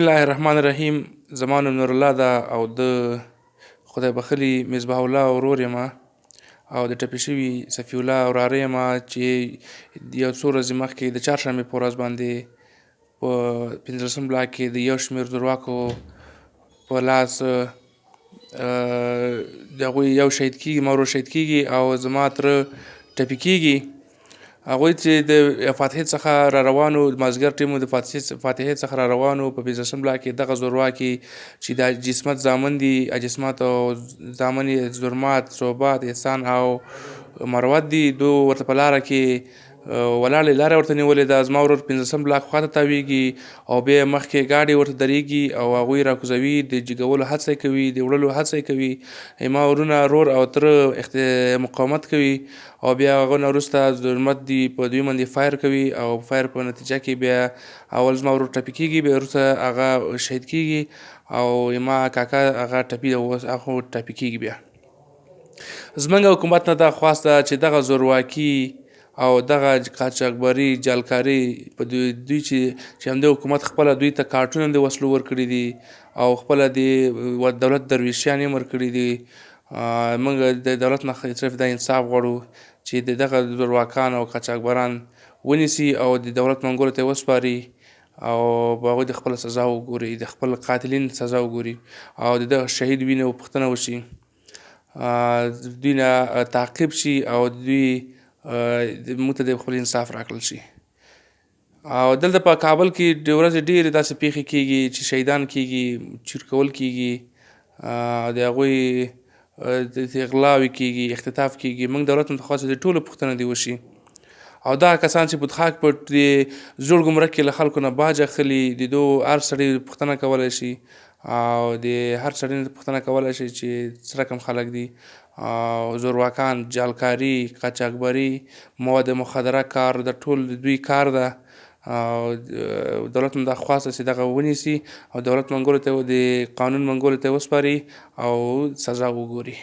بسم الله الرحمن الرحیم. زما نوم نورالله ده او د خدای بخلي مصباح الله ورور یم او د ټپي شوي صفي الله وراره یم چې یو څو ورځې مخکې د چهارشنبې په ورځ باندې په 15 بلاک کې د یو شمېر زورواکو په لاس د هغوی یو شهید کېږي، ما ورور شهید کېږي او زما تره ټپي کېږي. هغوی چې د فاتحې څخه را روانو، د مازدیګر ټیم د فاتحې څخه را روانو په 15 بلاک کې دغه زورواکي چې د حاجي عصمت زامن دي، حاجي عصمت او زامن یې زرمات، صحبات، احسان او مروت دي، دو ورته په لاره کې ولاړې لاره ورته نیولې ده. زما ورور 15 بلاک خواته تاویږي او بیا مخکې ګاډي ورته درېږي او هغوی راکوزوي، د جګولو هڅه یې کوي، د وړلو هڅه یې کوي. زما ورونه رور او تره مقاومت کوي او بیا هغه نه وروسته زرمت دي په دوی باندې فایر کوي او فایر په نتیجه کې بیا اول زما ورور ټپي کېږي، بیا وروسته هغه شهید کېږي او زما کاکا هغه ټپي ده، اوس هغه ټپي کېږي. بیا زموږ حکومت نه دا خواست ده چې دغه زورواکي او دغه قاچاقبري، جعلکاري په دوی چې همدې حکومت خپله دوی ته کارټونه د وسلو ورکړي دي او خپله د دولت درویشیان یې ورکړي دي. موږ د دولت نه صرف دا انصاف غواړو چې دغه زورواکان او قاچاقبران ونیسي او د دولت منګولو ته یې وسپاري او هغوی د خپله سزا وګوري، د خپل قاتلین سزا وګوري او د دغه شهید وینې پوښتنه وشي، دوی نه تعقیب شي او دوی موږ ته د خپل انصاف راکړل شي. او دلته په کابل کې د ورځې ډېرې داسې پیښې کېږي چې شهیدان کېږي، چور کول کېږي، د هغوی اغلاوې کېږي، اختطاف کېږي. موږ دولت نه تخواست د ټولو پوښتنه دې وشي او دغه کسان چې بودخاک په زوړ ګمرک کې له خلکو نه باج اخلي، د دو هر سړی پوښتنه کولی شي او د هر سړي نه پوښتنه کولی شي چې څه رقم خلک دي. او زورواکان، جعلکاري، قاچاقبري، مواد مخدره کار د ټول د دوی کار ده او دولت نه دا خواست ده چې دغه ونیسي او دولت منګولو ته د قانون منګولو ته یې وسپاري او سزا وګوري.